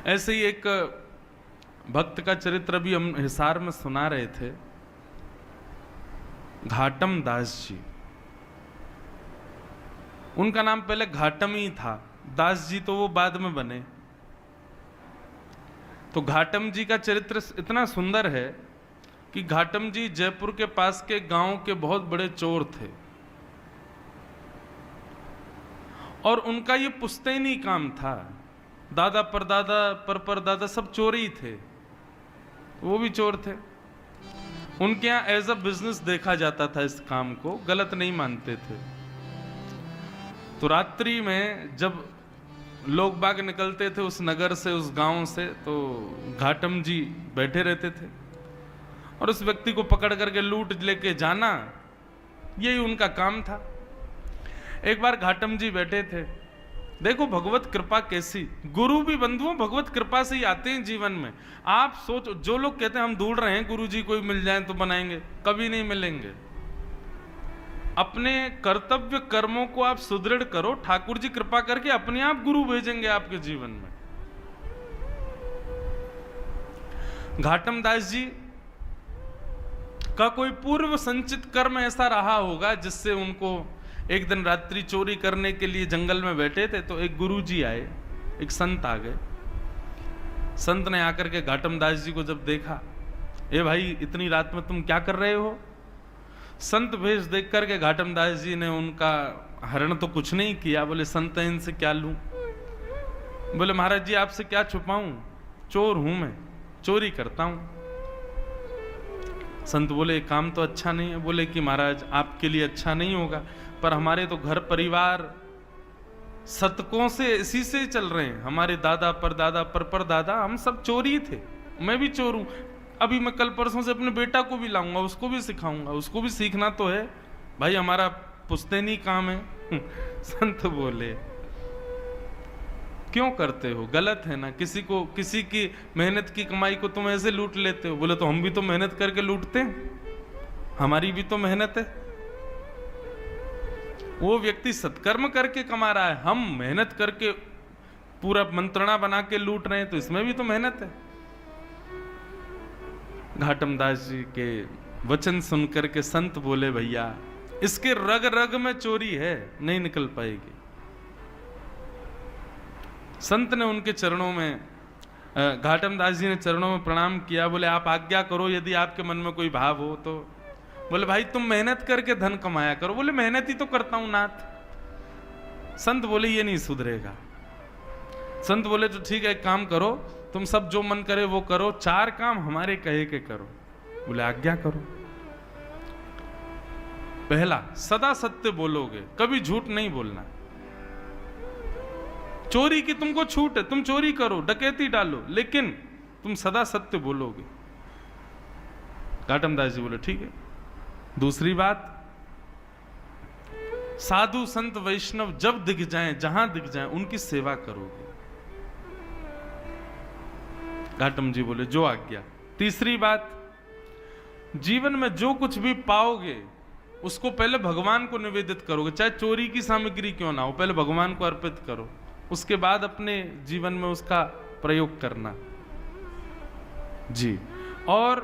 ऐसे ही एक भक्त का चरित्र भी हम हिसार में सुना रहे थे, घाटम दास जी। उनका नाम पहले घाटम ही था, दास जी तो वो बाद में बने। तो घाटम जी का चरित्र इतना सुंदर है कि घाटम जी जयपुर के पास के गांव के बहुत बड़े चोर थे और उनका ये पुश्तैनी काम था। दादा परदादा परदादा सब चोर ही थे, वो भी चोर थे। उनके यहाँ एज अ बिजनेस देखा जाता था, इस काम को गलत नहीं मानते थे। तो रात्रि में जब लोग बाग निकलते थे उस नगर से, उस गांव से, तो घाटम जी बैठे रहते थे और उस व्यक्ति को पकड़ करके लूट लेके जाना, यही उनका काम था। एक बार घाटम जी बैठे थे, देखो भगवत कृपा कैसी, गुरु भी बंधुओं भगवत कृपा से ही आते हैं जीवन में। आप सोचो, जो लोग कहते हैं हम ढूंढ रहे हैं गुरु जी कोई मिल जाए तो बनाएंगे, कभी नहीं मिलेंगे। अपने कर्तव्य कर्मों को आप सुदृढ़ करो, ठाकुर जी कृपा करके अपने आप गुरु भेजेंगे आपके जीवन में। घाटम दास जी का कोई पूर्व संचित कर्म ऐसा रहा होगा जिससे उनको एक दिन रात्रि चोरी करने के लिए जंगल में बैठे थे, तो एक गुरु जी आए, एक संत आ गए। संत ने आकर के घाटम दास जी को जब देखा, ए भाई इतनी रात में तुम क्या कर रहे हो? संत भेष देख करके घाटम दास जी ने उनका हरण तो कुछ नहीं किया, बोले संत इनसे क्या लूं? बोले महाराज जी आपसे क्या छुपाऊं, चोर हूं मैं, चोरी करता हूं। संत बोले काम तो अच्छा नहीं है। बोले कि महाराज आपके लिए अच्छा नहीं होगा, पर हमारे तो घर परिवार शतकों से इसी से चल रहे हैं। हमारे दादा परदादा परदादा हम सब चोरी थे, मैं भी चोर हूं। अभी मैं कल परसों से अपने बेटा को भी लाऊंगा, उसको भी सिखाऊंगा, उसको भी सीखना तो है भाई, हमारा पुश्तैनी काम है। संत बोले क्यों करते हो, गलत है ना, किसी को किसी की मेहनत की कमाई को तुम ऐसे लूट लेते हो। बोले तो हम भी तो मेहनत करके लूटते हैं, हमारी भी तो मेहनत है। वो व्यक्ति सत्कर्म करके कमा रहा है, हम मेहनत करके पूरा मंत्रणा बना के लूट रहे हैं, तो इसमें भी तो मेहनत है। घाटम दास जी के वचन सुनकर के संत बोले भैया इसके रग रग में चोरी है, नहीं निकल पाएगी। संत ने उनके चरणों में, घाटम दास जी ने चरणों में प्रणाम किया। बोले आप आज्ञा करो, यदि आपके मन में कोई भाव हो तो। बोले भाई तुम मेहनत करके धन कमाया करो। बोले मेहनत ही तो करता हूं नाथ। संत बोले ये नहीं सुधरेगा। संत बोले तो ठीक है, एक काम करो, तुम सब जो मन करे वो करो, 4 काम हमारे कहे के करो। बोले आज्ञा करो। पहला, सदा सत्य बोलोगे, कभी झूठ नहीं बोलना। चोरी की तुमको छूट है, तुम चोरी करो, डकैती डालो, लेकिन तुम सदा सत्य बोलोगे। घाटम दास जी बोले ठीक है। दूसरी बात, साधु संत वैष्णव जब दिख जाएं, जहां दिख जाएं, उनकी सेवा करोगे। घाटम जी बोले जो आज्ञा। तीसरी बात, जीवन में जो कुछ भी पाओगे उसको पहले भगवान को निवेदित करोगे, चाहे चोरी की सामग्री क्यों ना हो, पहले भगवान को अर्पित करो, उसके बाद अपने जीवन में उसका प्रयोग करना जी। और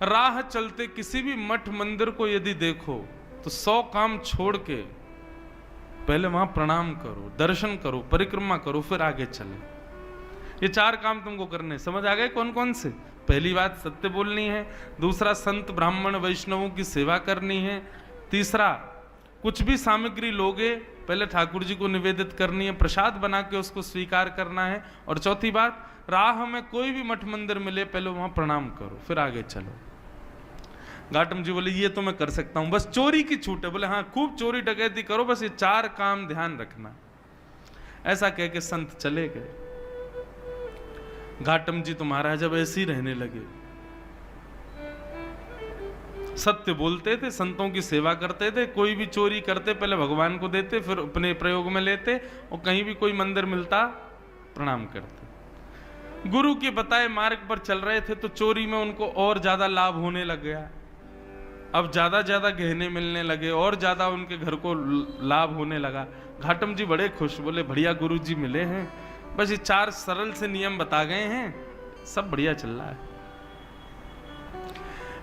राह चलते किसी भी मठ मंदिर को यदि देखो तो 100 काम छोड़ के पहले वहां प्रणाम करो, दर्शन करो, परिक्रमा करो, फिर आगे चले। ये 4 काम तुमको करने, समझ आ गए कौन कौन से? पहली बात सत्य बोलनी है, दूसरा संत ब्राह्मण वैष्णवों की सेवा करनी है, तीसरा कुछ भी सामग्री लोगे पहले ठाकुर जी को निवेदित करनी है, प्रसाद बना के उसको स्वीकार करना है, और चौथी बात, राह में कोई भी मठ मंदिर मिले पहले वहां प्रणाम करो, फिर आगे चलो। घाटम जी बोले ये तो मैं कर सकता हूं, बस चोरी की छूट है। बोले हाँ खूब चोरी डकैती करो, बस ये 4 काम ध्यान रखना। ऐसा कह के संत चले गए। घाटम जी तो महाराज अब ऐसे ही रहने लगे, सत्य बोलते थे, संतों की सेवा करते थे, कोई भी चोरी करते पहले भगवान को देते, फिर अपने प्रयोग में लेते, और कहीं भी कोई मंदिर मिलता प्रणाम करते। गुरु के बताए मार्ग पर चल रहे थे तो चोरी में उनको और ज्यादा लाभ होने लग गया। अब ज्यादा ज्यादा गहने मिलने लगे और ज्यादा उनके घर को लाभ होने लगा। घाटम जी बड़े खुश, बोले बढ़िया गुरु जी मिले हैं, बस ये 4 सरल से नियम बता गए हैं, सब बढ़िया चल रहा है।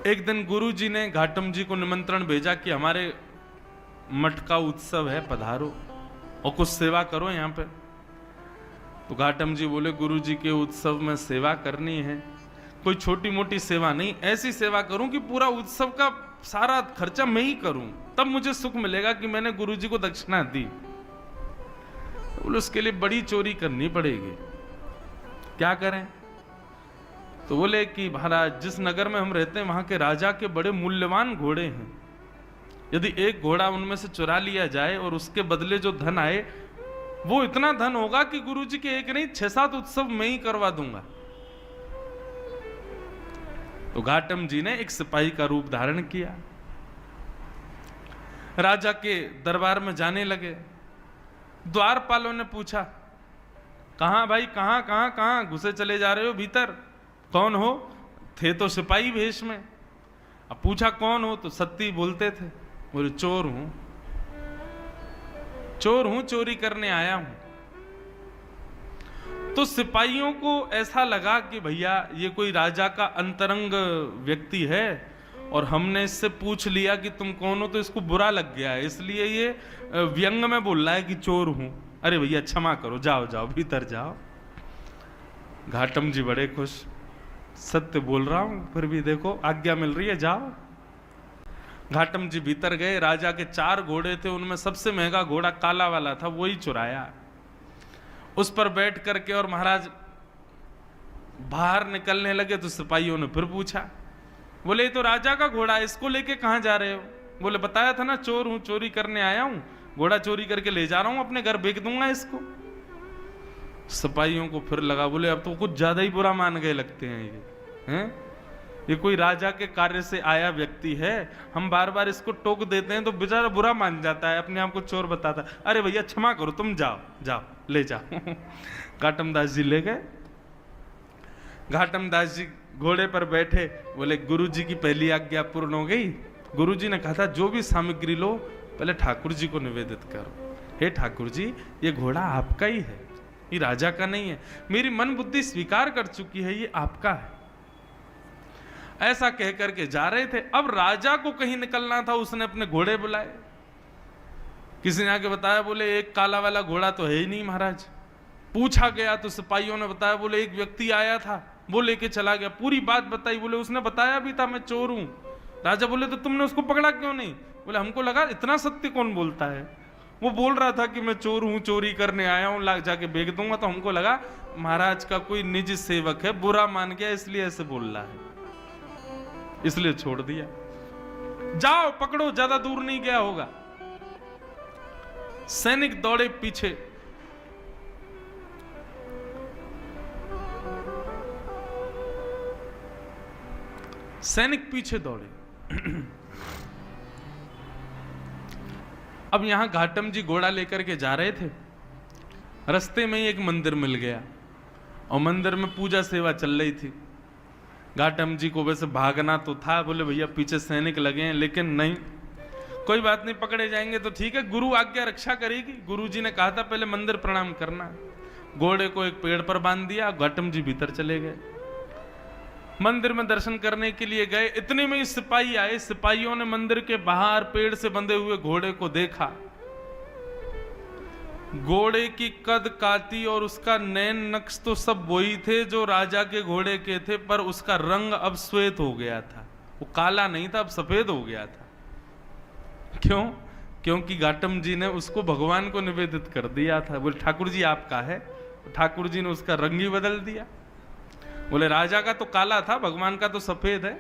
एक दिन गुरु जी ने घाटम जी को निमंत्रण भेजा कि हमारे मठ का उत्सव है, पधारो और कुछ सेवा करो यहाँ पे। तो घाटम जी बोले, गुरु जी के उत्सव में सेवा करनी है, कोई छोटी मोटी सेवा नहीं, ऐसी सेवा करूं कि पूरा उत्सव का सारा खर्चा मैं ही करूं, तब मुझे सुख मिलेगा कि मैंने गुरु जी को दक्षिणा दी। तो बोले उसके लिए बड़ी चोरी करनी पड़ेगी, क्या करें? तो बोले कि महाराज, जिस नगर में हम रहते हैं वहां के राजा के बड़े मूल्यवान घोड़े हैं, यदि एक घोड़ा उनमें से चुरा लिया जाए और उसके बदले जो धन आए वो इतना धन होगा कि गुरुजी के एक नहीं 6-7 उत्सव मैं ही करवा दूंगा। तो घाटम जी ने एक सिपाही का रूप धारण किया, राजा के दरबार में जाने लगे। द्वारपालों ने पूछा, कहां भाई, कहां कहां कहां घुसे चले जा रहे हो भीतर? कौन हो? थे तो सिपाही भेष में। अब पूछा कौन हो, तो सत्ती बोलते थे। बोले चोर हूं, चोर हूं, चोरी करने आया हूं। तो सिपाहियों को ऐसा लगा कि भैया ये कोई राजा का अंतरंग व्यक्ति है और हमने इससे पूछ लिया कि तुम कौन हो, तो इसको बुरा लग गया है, इसलिए ये व्यंग में बोल रहा है कि चोर हूं। अरे भैया क्षमा करो, जाओ जाओ भीतर जाओ। घाटम जी बड़े खुश, सत्य बोल रहा हूं फिर भी देखो आज्ञा मिल रही है, जाओ। घाटम जी भीतर गए। राजा के 4 घोड़े थे, उनमें सबसे महंगा घोड़ा काला वाला था, वही चुराया। उस पर बैठ करके और महाराज बाहर निकलने लगे तो सिपाहियों ने फिर पूछा, बोले ये तो राजा का घोड़ा, इसको लेके कहां जा रहे हो? बोले बताया था ना चोर हूं, चोरी करने आया हूं, घोड़ा चोरी करके ले जा रहा हूं, अपने घर बेच दूंगा इसको। सिपाहियों को फिर लगा, बोले अब तो कुछ ज्यादा ही बुरा मान गए लगते हैं ये, हैं? ये कोई राजा के कार्य से आया व्यक्ति है, हम बार बार इसको टोक देते हैं तो बेचारा बुरा मान जाता है, अपने आप को चोर बताता है। अरे भैया क्षमा करो, तुम जाओ जाओ ले जाओ। घाटम दास जी ले गए। घाटम दास जी घोड़े पर बैठे, बोले गुरु जी की पहली आज्ञा पूर्ण हो गई। गुरु जी ने कहा था जो भी सामग्री लो पहले ठाकुर जी को निवेदित करो। हे ठाकुर जी, ये घोड़ा आपका ही है, ये राजा का नहीं है, मेरी मन बुद्धि स्वीकार कर चुकी है, ये आपका है। ऐसा कह करके जा रहे थे। अब राजा को कहीं निकलना था, उसने अपने घोड़े बुलाए। किसी ने आके बताया, बोले एक काला वाला घोड़ा तो है ही नहीं महाराज। पूछा गया तो सिपाहियों ने बताया, बोले एक व्यक्ति आया था, वो लेके चला गया। पूरी बात बताई, बोले उसने बताया भी था मैं चोर हूं। राजा बोले तो तुमने उसको पकड़ा क्यों नहीं? बोले हमको लगा इतना सत्य कौन बोलता है, वो बोल रहा था कि मैं चोर हूं, चोरी करने आया हूं, ला जाके बेच दूंगा, तो हमको लगा महाराज का कोई निजी सेवक है, बुरा मान गया इसलिए ऐसे बोल रहा है, इसलिए छोड़ दिया। जाओ पकड़ो, ज्यादा दूर नहीं गया होगा। सैनिक दौड़े पीछे। सैनिक पीछे दौड़े। अब यहां घाटम जी घोड़ा लेकर के जा रहे थे, रास्ते में ही एक मंदिर मिल गया और मंदिर में पूजा सेवा चल रही थी। घाटम जी को वैसे भागना तो था, बोले भैया पीछे सैनिक लगे हैं, लेकिन नहीं, कोई बात नहीं, पकड़े जाएंगे तो ठीक है, गुरु आज्ञा रक्षा करेगी। गुरु जी ने कहा था पहले मंदिर प्रणाम करना। घोड़े को एक पेड़ पर बांध दिया, घाटम जी भीतर चले गए। मंदिर में दर्शन करने के लिए गए, इतने में ही सिपाही आए। सिपाहियों ने मंदिर के बाहर पेड़ से बंधे हुए घोड़े को देखा। घोड़े की कद काती और उसका नैन नक्श तो सब वही थे जो राजा के घोड़े के थे, पर उसका रंग अब श्वेत हो गया था, वो काला नहीं था, अब सफेद हो गया था। क्यों? क्योंकि घाटम जी ने उसको भगवान को निवेदित कर दिया था। बोले ठाकुर जी आपका है, ठाकुर जी ने उसका रंग ही बदल दिया। बोले राजा का तो काला था, भगवान का तो सफेद है।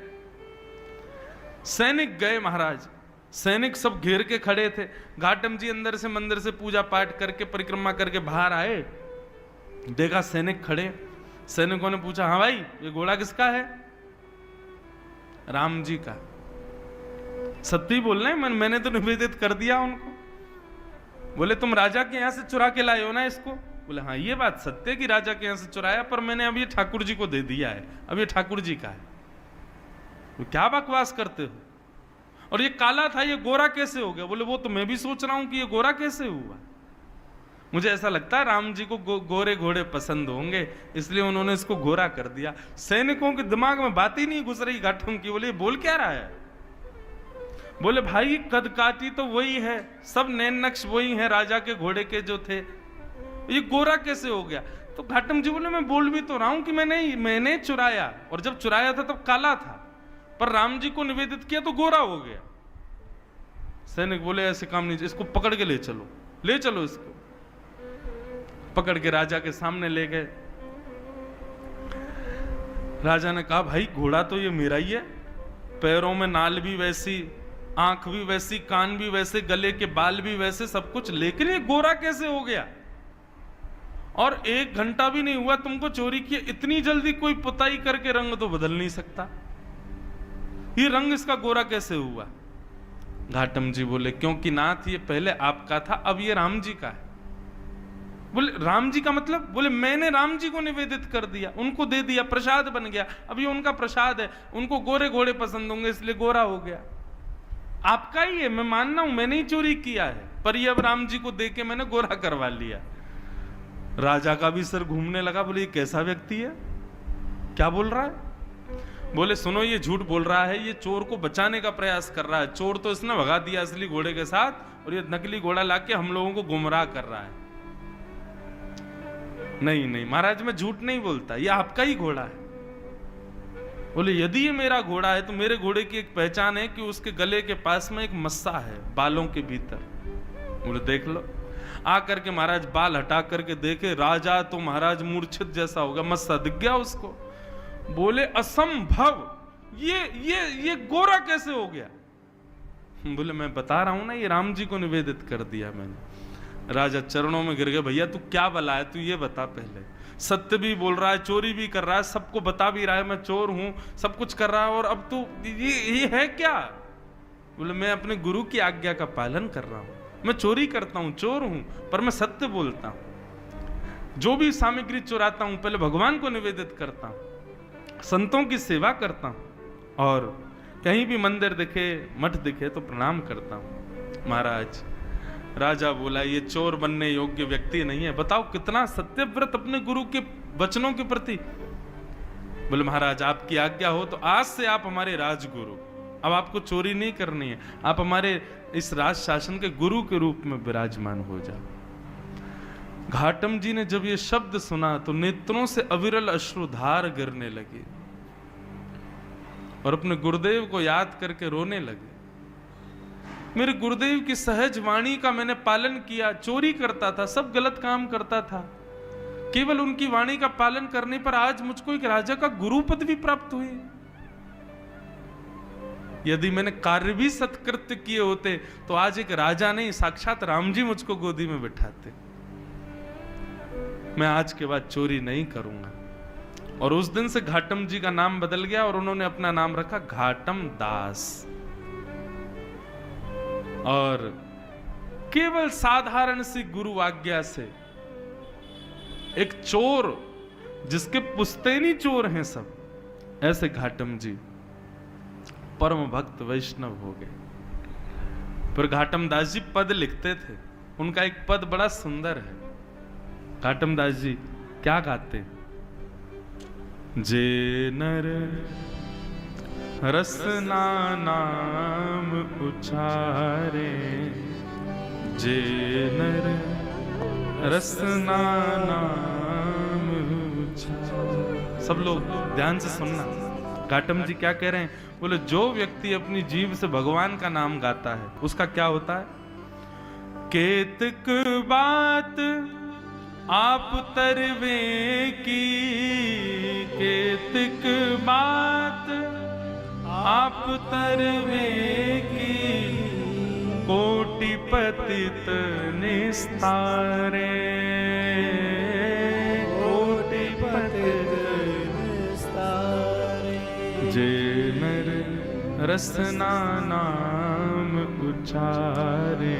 सैनिक गए महाराज, सैनिक सब घेर के खड़े थे। घाटम जी अंदर से मंदिर से पूजा पाठ करके परिक्रमा करके बाहर आए, देखा सैनिक खड़े। सैनिकों ने पूछा, हाँ भाई ये घोड़ा किसका है? राम जी का। सत्य बोल रहे हैं, मैंने तो निवेदित कर दिया उनको। बोले तुम राजा के यहां से चुरा के लाए हो ना इसको? बोले हाँ ये बात सत्य कि राजा के यहां से चुराया, पर मैंने अब ये ठाकुर जी को दे दिया है, अब ये ठाकुर जी का है। तो क्या बकवास करते हो? और ये काला था, ये गोरा कैसे हो गया? बोले वो तो मैं भी सोच रहा हूं कि ये गोरा कैसे हुआ। मुझे ऐसा लगता है राम जी को गोरे घोड़े पसंद होंगे, इसलिए उन्होंने इसको गोरा कर दिया। सैनिकों के दिमाग में बात ही नहीं घुस रही घाटम की, बोले बोल क्या रहा है? बोले भाई कद काठी तो वही है, सब नैन नक्श वही है राजा के घोड़े के जो थे, ये गोरा कैसे हो गया? तो घाटम जी बोले मैं बोल भी तो रहा हूं कि मैंने चुराया, और जब चुराया था तब काला था, पर राम जी को निवेदित किया तो गोरा हो गया। सैनिक बोले ऐसे काम नहीं, इसको पकड़ के ले चलो, ले चलो इसको। पकड़ के राजा के सामने ले गए। राजा ने कहा भाई घोड़ा तो ये मेरा ही है, पैरों में नाल भी वैसी, आंख भी वैसी, कान भी वैसे, गले के बाल भी वैसे, सब कुछ, लेकिन ये गोरा कैसे हो गया? और 1 घंटा भी नहीं हुआ तुमको चोरी किए, इतनी जल्दी कोई पुताई करके रंग तो बदल नहीं सकता, ये रंग इसका गोरा कैसे हुआ? घाटम जी बोले क्योंकि नाथ ये पहले आपका था, अब ये राम जी का है। बोले राम जी का मतलब? बोले मैंने राम जी को निवेदित कर दिया, उनको दे दिया, प्रसाद बन गया, अब ये उनका प्रसाद है, उनको गोरे घोड़े पसंद होंगे इसलिए गोरा हो गया। आपका ही है, मैं मानना हूं मैंने ही चोरी किया है, पर ये अब राम जी को दे के मैंने गोरा करवा लिया। राजा का भी सर घूमने लगा, बोले ये कैसा व्यक्ति है, क्या बोल रहा है? बोले सुनो ये झूठ बोल रहा है, ये चोर को बचाने का प्रयास कर रहा है, चोर तो इसने भगा दिया असली घोड़े के साथ, और ये नकली घोड़ा लाके हम लोगों को गुमराह कर रहा है। नहीं नहीं महाराज मैं झूठ नहीं बोलता, ये आपका ही घोड़ा है। बोले यदि ये मेरा घोड़ा है तो मेरे घोड़े की एक पहचान है कि उसके गले के पास में एक मस्सा है बालों के भीतर। बोले देख लो। आकर के महाराज बाल हटा करके देखे, राजा तो महाराज मूर्छित जैसा होगा, मस्सा दिख गया उसको। बोले असंभव, ये गोरा कैसे हो गया? बोले मैं बता रहा हूं ना, ये राम जी को निवेदित कर दिया मैंने। राजा चरणों में गिर गए, भैया तू क्या बला है, तू ये बता पहले, सत्य भी बोल रहा है, चोरी भी कर रहा है, सबको बता भी रहा है मैं चोर हूं, सब कुछ कर रहा है, और अब तू ये है क्या? बोले मैं अपने गुरु की आज्ञा का पालन कर रहा हूं, मैं चोरी करता हूं, चोर हूं, पर मैं सत्य बोलता हूं। जो भी सामग्री चुराता हूं पहले भगवान को निवेदित करता हूं, संतों की सेवा करता हूं, और कहीं भी मंदिर दिखे, मठ दिखे तो प्रणाम करता हूं। महाराज राजा बोला ये चोर बनने योग्य व्यक्ति नहीं है, बताओ कितना सत्यव्रत अपने गुरु के वचनों के प्रति। बोले महाराज आपकी आज्ञा हो तो आज से आप हमारे राजगुरु, अब आपको चोरी नहीं करनी है, आप हमारे इस राज शासन के गुरु के रूप में विराजमान हो जाओ। घाटम जी ने जब ये शब्द सुना तो नेत्रों से अविरल अश्रुधार गिरने लगे और अपने गुरुदेव को याद करके रोने लगे। मेरे गुरुदेव की सहज वाणी का मैंने पालन किया, चोरी करता था, सब गलत काम करता था, केवल उनकी वाणी का पालन करने पर आज मुझको एक राजा का गुरु पद भी प्राप्त हुई। यदि मैंने कार्य भी सत्कृत्य किए होते तो आज एक राजा नहीं साक्षात राम जी मुझको गोदी में बिठाते। मैं आज के बाद चोरी नहीं करूंगा। और उस दिन से घाटम जी का नाम बदल गया और उन्होंने अपना नाम रखा घाटम दास। और केवल साधारण सी गुरु आज्ञा से एक चोर, जिसके पुश्तैनी चोर हैं सब, ऐसे घाटम जी परम भक्त वैष्णव हो गए। फिर घाटम दास जी पद लिखते थे, उनका एक पद बड़ा सुंदर है। घाटम दास जी क्या गाते? जे नर रसना नाम उचारे, जे नर रसना नाम उचारे। सब लोग ध्यान से सुनना, घाटम जी क्या कह रहे हैं? बोले जो व्यक्ति अपनी जीभ से भगवान का नाम गाता है उसका क्या होता है? केतक बात आप तरवे की, केतक बात आप तरवे की, कोटि पतित निस्तारे, कोटि पतित निस्तारे। जे नर रसना नाम उचारे,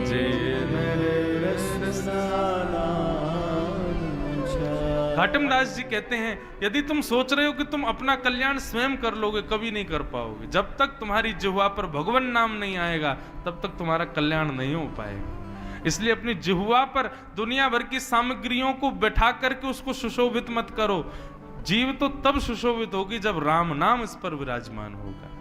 जे नर रसना नाम उचारे। घाटम दास जी कहते हैं यदि तुम सोच रहे हो कि तुम अपना कल्याण स्वयं कर लोगे, कभी नहीं कर पाओगे। जब तक तुम्हारी जिह्वा पर भगवान नाम नहीं आएगा तब तक तुम्हारा कल्याण नहीं हो पाएगा। इसलिए अपनी जिह्वा पर दुनिया भर की सामग्रियों को बैठा करके उसको सुशोभित मत करो। जीव तो तब सुशोभित होगी जब राम नाम इस पर विराजमान होगा।